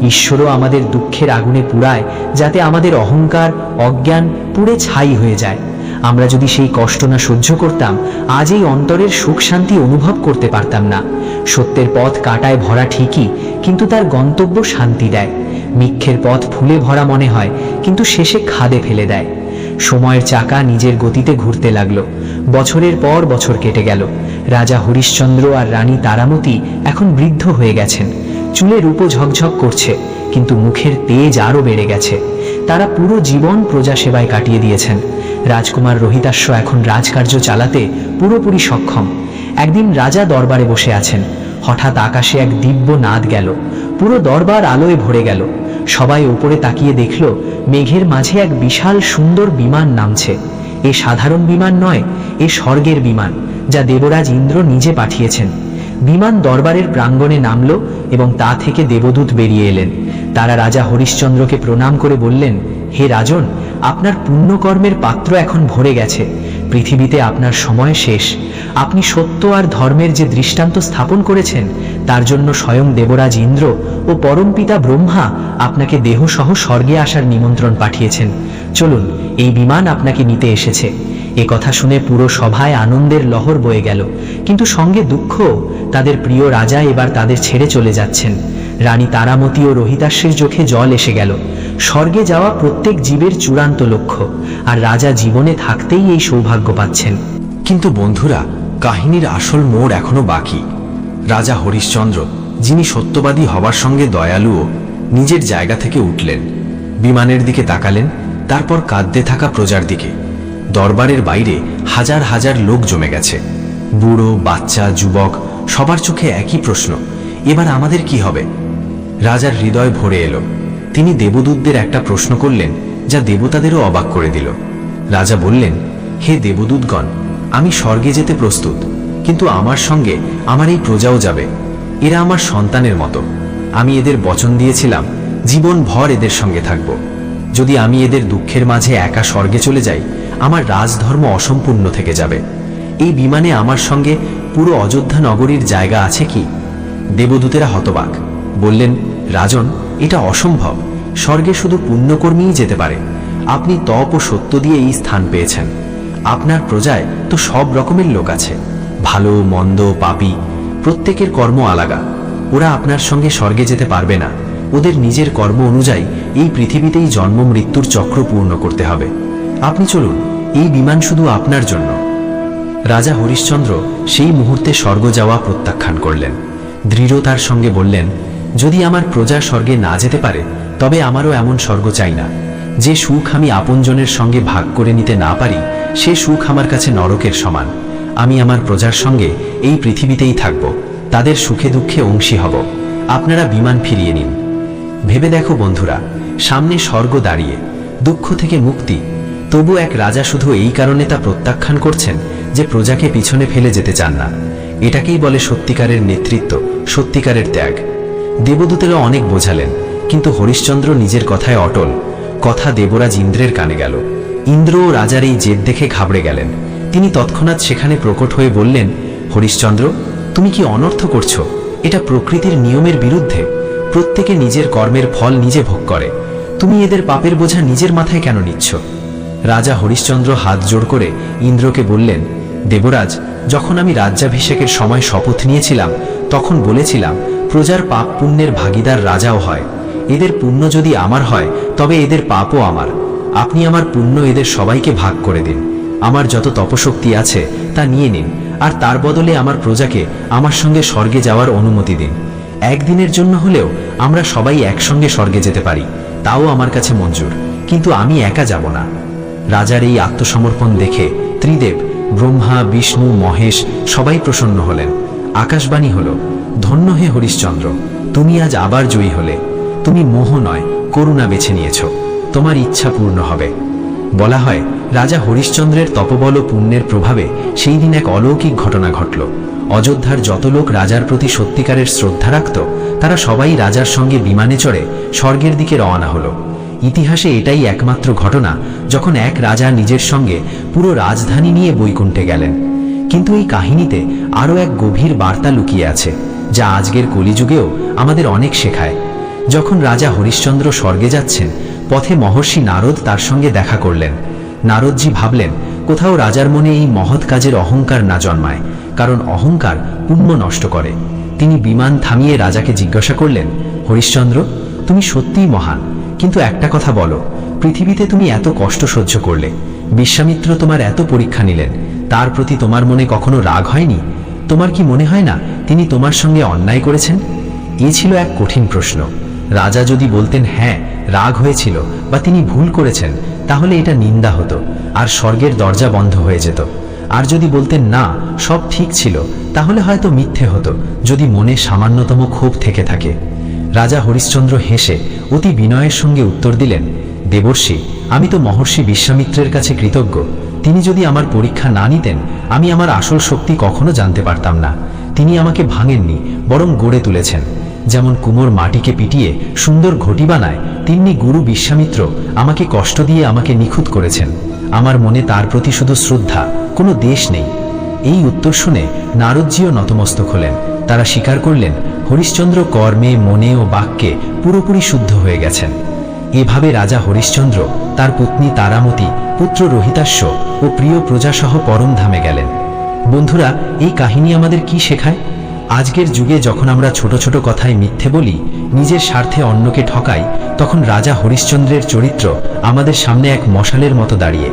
ঈশ্বরও আমাদের দুঃখের আগুনে পুড়ায় যাতে আমাদের অহংকার, অজ্ঞান পুড়ে ছাই হয়ে যায়। আমরা যদি সেই কষ্ট না সহ্য করতাম, আজ এই অন্তরের সুখ শান্তি অনুভব করতে পারতাম না। সত্যের পথ কাঁটায় ভরা ঠিকই, কিন্তু তার গন্তব্য শান্তি দেয়। মিথ্যের পথ ফুলে ভরা মনে হয়, কিন্তু শেষে খাদে ফেলে দেয়। সময়ের চাকা নিজের গতিতে ঘুরতে লাগলো। বছরের পর বছর কেটে গেল। রাজা হরিশ্চন্দ্র আর রানী তারামতি এখন বৃদ্ধ হয়ে গেছেন। চুলে রূপো ঝকঝক করছে, কিন্তু মুখের তেজ আরও বেড়ে গেছে। তারা পুরো জীবন প্রজা সেবায় কাটিয়ে দিয়েছেন। রাজকুমার রোহিতাশ্ব এখন রাজকার্য চালাতে পুরোপুরি সক্ষম। একদিন রাজা দরবারে বসে আছেন। হঠাৎ আকাশে এক দিব্য নাদ গেল। পুরো দরবার আলোয় ভরে গেল। সবাই উপরে তাকিয়ে দেখল মেঘের মাঝে এক বিশাল সুন্দর বিমান নামছে। এ সাধারণ বিমান নয়, এ স্বর্গের বিমান, যা দেবরাজ ইন্দ্র নিজে পাঠিয়েছেন। বিমান দরবারের প্রাঙ্গণে নামল এবং তা থেকে দেবদূত বেরিয়ে এলেন। তারা রাজা হরিশ্চন্দ্রকে প্রণাম করে বললেন, হে রাজন, আপনার পুণ্যকর্মের পাত্র এখন ভরে গেছে। পৃথিবীতে আপনার সময় শেষ। আপনি সত্য আর ধর্মের যে দৃষ্টান্ত স্থাপন করেছেন, তার জন্য স্বয়ং দেবরাজ ইন্দ্র ও পরমপিতা ব্রহ্মা আপনাকে দেহসহ স্বর্গে আসার নিমন্ত্রণ পাঠিয়েছেন। চলুন, এই বিমান আপনাকে নিতে এসেছে। এ কথা শুনে পুরো সভায় আনন্দের লহর বয়ে গেল, কিন্তু সঙ্গে দুঃখ। তাদের প্রিয় রাজা এবার তাদের ছেড়ে চলে যাচ্ছেন। রানী তারামতি ও রোহিতাশ্বের চোখে জল এসে গেল। স্বর্গে যাওয়া প্রত্যেক জীবের চূড়ান্ত লক্ষ্য, আর রাজা জীবনে থাকতেই এই সৌভাগ্য পাচ্ছেন। কিন্তু বন্ধুরা, কাহিনীর আসল মোড় এখনো বাকি। রাজা হরিশ্চন্দ্র, যিনি সত্যবাদী হবার সঙ্গে দয়ালুও, নিজের জায়গা থেকে উঠলেন, বিমানের দিকে তাকালেন, তারপর কাঁদতে থাকা প্রজার দিকে। দরবারের বাইরে হাজার হাজার লোক জমে গেছে। বুড়ো, বাচ্চা, যুবক, সবার চোখে একই প্রশ্ন, এবার আমাদের কি হবে? রাজার হৃদয় ভরে এলো। তিনি দেবদূতদের একটা প্রশ্ন করলেন যা দেবতাদেরও অবাক করে দিল। রাজা বললেন, হে দেবদূতগণ, আমি স্বর্গে যেতে প্রস্তুত, কিন্তু আমার সঙ্গে আমার এই প্রজাও যাবে। এরা আমার সন্তানের মতো। আমি এদের বচন দিয়েছিলাম জীবন ভর এদের সঙ্গে থাকব। যদি আমি এদের দুঃখের মাঝে একা স্বর্গে চলে যাই, আমার রাজধর্ম অসম্পূর্ণ থেকে যাবে। এই বিমানে আমার সঙ্গে পুরো অযোধ্যা নগরীর জায়গা আছে কি? দেবদূতেরা হতবাক, বললেন, রাজন, এটা অসম্ভব। স্বর্গে শুধু পুণ্যকর্মীই যেতে পারে। আপনি তপ ও সত্য দিয়ে এই স্থান পেয়েছেন। আপনার প্রজায় তো সব রকমের লোক আছে, ভালো মন্দ পাপী, প্রত্যেকের কর্ম আলাদা। ওরা আপনার সঙ্গে স্বর্গে যেতে পারবে না। ওদের নিজের কর্ম অনুযায়ী এই পৃথিবীতেই জন্ম মৃত্যুর চক্র পূর্ণ করতে হবে। আপনি চলুন, এই বিমান শুধু আপনার জন্য। রাজা হরিশ্চন্দ্র সেই মুহূর্তে স্বর্গ যাওয়া প্রত্যাখ্যান করলেন। দৃঢ়তার সঙ্গে বললেন, যদি আমার প্রজা স্বর্গে না যেতে পারে, তবে আমারও এমন স্বর্গ চাই না। যে সুখ আমি আপনজনের সঙ্গে ভাগ করে নিতে না পারি, সে সুখ আমার কাছে নরকের সমান। আমি আমার প্রজার সঙ্গে এই পৃথিবীতেই থাকব, তাদের সুখে দুঃখে অংশী হব। আপনারা বিমান ফিরিয়ে নিন। ভেবে দেখো বন্ধুরা, সামনে স্বর্গ দাঁড়িয়ে, দুঃখ থেকে মুক্তি, তবু এক রাজা শুধু এই কারণে তা প্রত্যাখ্যান করছেন যে প্রজাকে পিছনে ফেলে যেতে চান না। এটাকেই বলে সত্যিকারের নেতৃত্ব, সত্যিকারের ত্যাগ। দেবদূতেরা অনেক বোঝালেন, কিন্তু হরিশ্চন্দ্র নিজের কথায় অটল। কথা দেবরাজ ইন্দ্রের কানে গেল। ইন্দ্র ও রাজার এই জেদ দেখে ঘাবড়ে গেলেন। তিনি তৎক্ষণাৎ সেখানে প্রকট হয়ে বললেন, হরিশ্চন্দ্র, তুমি কি অনর্থ করছো? এটা প্রকৃতির নিয়মের বিরুদ্ধে। প্রত্যেকে নিজের কর্মের ফল নিজে ভোগ করে। তুমি এদের পাপের বোঝা নিজের মাথায় কেন নিচ্ছ? রাজা হরিশ্চন্দ্র হাত জোড় করে ইন্দ্রকে বললেন, দেবরাজ, যখন আমি রাজ্যাভিষেকের সময় শপথ নিয়েছিলাম, তখন বলেছিলাম প্রজার পাপ পুণ্যের ভাগিদার রাজাও হয়। এদের পুণ্য যদি আমার হয়, তবে এদের পাপও আমার। আপনি আমার পুণ্য এদের সবাইকে ভাগ করে দিন। আমার যত তপশক্তি আছে তা নিয়ে নিন, আর তার বদলে আমার প্রজাকে আমার সঙ্গে স্বর্গে যাওয়ার অনুমতি দিন। একদিনের জন্য হলেও আমরা সবাই একসঙ্গে স্বর্গে যেতে পারি, তাও আমার কাছে মঞ্জুর, কিন্তু আমি একা যাব না। রাজার এই আত্মসমর্পণ দেখে ত্রিদেব, ব্রহ্মা, বিষ্ণু, মহেশ সবাই প্রসন্ন হলেন। আকাশবাণী হল, ধন্য হে হরিশ্চন্দ্র, তুমি আজ আবার জয়ী হলে। তুমি মোহ নয়, করুণা বেছে নিয়েছ। তোমার ইচ্ছা পূর্ণ হবে। বলা হয়, রাজা হরিশ্চন্দ্রের তপবল ও পুণ্যের প্রভাবে সেই দিন এক অলৌকিক ঘটনা ঘটল। অযোধ্যার যত লোক রাজার প্রতি সত্যিকারের শ্রদ্ধা রাখত, তারা সবাই রাজার সঙ্গে বিমানে চড়ে স্বর্গের দিকে রওনা হলো। ইতিহাসে এটাই একমাত্র ঘটনা যখন এক রাজা নিজের সঙ্গে পুরো রাজধানী নিয়ে বৈকুণ্ঠে গেলেন। কিন্তু এই কাহিনীতে আরও এক গভীর বার্তা লুকিয়ে আছে, যা আজকের কলিযুগেও আমাদের অনেক শেখায়। যখন রাজা হরিশ্চন্দ্র স্বর্গে যাচ্ছেন, পথে মহর্ষি নারদ তার সঙ্গে দেখা করলেন। নারদজি ভাবলেন, কোথাও রাজার মনে এই মহৎ কাজের অহংকার না জন্মায়, কারণ অহংকার পুণ্য নষ্ট করে। তিনি বিমান থামিয়ে রাজাকে জিজ্ঞাসা করলেন, হরিশ্চন্দ্র, তুমি সত্যিই মহান, কিন্তু একটা কথা বলো, পৃথিবীতে তুমি এত কষ্ট সহ্য করলে, বিশ্বামিত্র তোমার এত পরীক্ষা নিলেন, তার প্রতি তোমার মনে কখনো রাগ হয়নি? তোমার কি মনে হয় না তিনি তোমার সঙ্গে অন্যায় করেছেন? এ ছিল এক কঠিন প্রশ্ন। রাজা যদি বলতেন হ্যাঁ, রাগ হয়েছিল বা তিনি ভুল করেছেন, তাহলে এটা নিন্দা হতো আর স্বর্গের দরজা বন্ধ হয়ে যেত। আর যদি বলতেন না, সব ঠিক ছিল, তাহলে হয়তো মিথ্যে হতো, যদি মনে সামান্যতম ক্ষোভ থেকে থাকে। রাজা হরিশ্চন্দ্র হেসে অতি বিনয়ের সঙ্গে উত্তর দিলেন, দেবর্ষি, আমি তো মহর্ষি বিশ্বামিত্রের কাছে কৃতজ্ঞ। তিনি যদি আমার পরীক্ষা না নিতেন, আমি আমার আসল শক্তি কখনো জানতে পারতাম না। তিনি আমাকে ভাঙেননি, বরং গড়ে তুলেছেন। যেমন কুমোর মাটিকে পিটিয়ে সুন্দর ঘটি বানায়, তিন্নি গুরু বিশ্বামিত্র আমাকে কষ্ট দিয়ে আমাকে নিখুঁত করেছেন। আমার মনে তার প্রতি শুধু শ্রদ্ধা, কোনো দেশ নেই। এই উত্তর শুনে নারদজিও নতমস্তক হলেন। তারা স্বীকার করলেন, হরিশ্চন্দ্র কর্মে, মনে ও বাক্যে পুরোপুরি শুদ্ধ হয়ে গেছেন। এভাবে রাজা হরিশ্চন্দ্র তার পত্নী তারামতি, পুত্র রোহিতাশ্ব ও প্রিয় প্রজাসহ পরমধামে গেলেন। বন্ধুরা, এই কাহিনী আমাদের কি শেখায়? আজকের যুগে যখন আমরা ছোট ছোট কথায় মিথ্যে বলি, নিজের স্বার্থে অন্যকে ঠকাই, তখন রাজা হরিশ্চন্দ্রের চরিত্র আমাদের সামনে এক মশালের মতো দাঁড়িয়ে।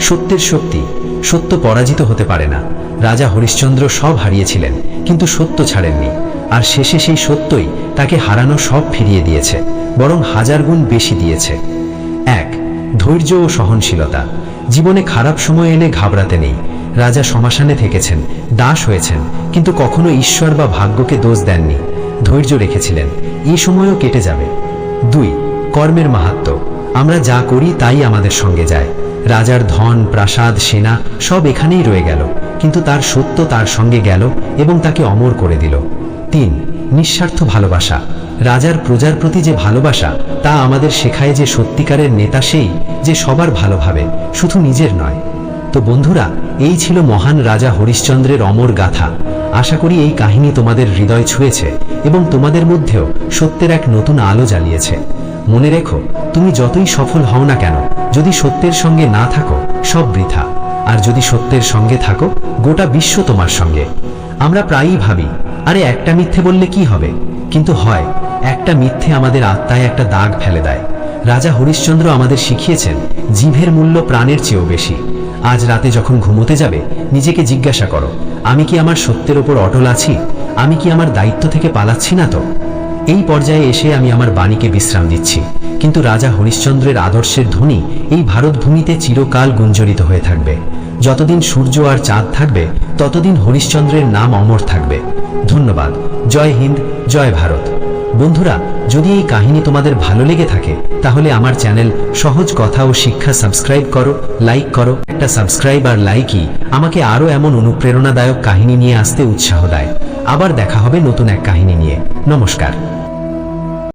সত্যের শক্তি, সত্য পরাজিত হতে পারে না। রাজা হরিশ্চন্দ্র সব হারিয়েছিলেন, কিন্তু সত্য ছাড়েননি। আর শেষে সেই সত্যই তাকে হারানো সব ফিরিয়ে দিয়েছে, বরং হাজার গুণ বেশি দিয়েছে। 1. ধৈর্য ও সহনশীলতা। জীবনে খারাপ সময় এলে ঘাবড়াতে নেই। রাজা শ্মশানে থেকেছেন, দাস হয়েছেন, কিন্তু কখনো ঈশ্বর বা ভাগ্যকে দোষ দেননি, ধৈর্য রেখেছিলেন। এই সময়ও কেটে যাবে। 2. কর্মের মাহাত্ম্য। আমরা যা করি তাই আমাদের সঙ্গে যায়। রাজার ধন, প্রাসাদ, সেনা সব এখানেই রয়ে গেল, কিন্তু তার সত্য তার সঙ্গে গেল এবং তাকে অমর করে দিল। 3. নিঃস্বার্থ ভালোবাসা। রাজার প্রজার প্রতি যে ভালোবাসা তা আমাদের শেখায় যে সত্যিকারের নেতা সেই যে সবার ভালো ভাবে, শুধু নিজের নয়। তো বন্ধুরা, এই ছিল মহান রাজা হরিশ্চন্দ্রের অমর গাথা। আশা করি এই কাহিনী তোমাদের হৃদয় ছুঁয়েছে এবং তোমাদের মধ্যেও সত্যের এক নতুন আলো জ্বালিয়েছে। মনে রেখো, তুমি যতই সফল হও না কেন, যদি সত্যের সঙ্গে না থাকো সব বৃথা, আর যদি সত্যের সঙ্গে থাকো গোটা বিশ্ব তোমার সঙ্গে। আমরা প্রায়ই ভাবি, আরে একটা মিথ্যে বললে কি হবে, কিন্তু হয়, একটা মিথ্যে আমাদের আত্মায় একটা দাগ ফেলে দেয়। রাজা হরিশ্চন্দ্র আমাদের শিখিয়েছেন জিভের মূল্য প্রাণের চেয়েও বেশি। আজ রাতে যখন ঘুমোতে যাবে, নিজেকে জিজ্ঞাসা করো, আমি কি আমার সত্যের ওপর অটল আছি? আমি কি আমার দায়িত্ব থেকে পালাচ্ছি না তো? এই পর্যায়ে এসে আমি আমার বাণীকে বিশ্রাম দিচ্ছি, কিন্তু রাজা হরিশ্চন্দ্রের আদর্শের ধ্বনি এই ভারতভূমিতে চিরকাল গুঞ্জরিত হয়ে থাকবে। যতদিন সূর্য আর চাঁদ থাকবে, ততদিন হরিশ্চন্দ্রের নাম অমর থাকবে। ধন্যবাদ। জয় হিন্দ, জয় ভারত। বন্ধুরা, যদি এই কাহিনী তোমাদের ভালো লেগে থাকে, তাহলে আমার চ্যানেল সহজ কথা ও শিক্ষা সাবস্ক্রাইব করো, লাইক করো। একটা সাবস্ক্রাইব আর লাইকই আমাকে আরও এমন অনুপ্রেরণাদায়ক কাহিনী নিয়ে আসতে উৎসাহ দেয়। আবার দেখা হবে নতুন এক কাহিনী নিয়ে। নমস্কার।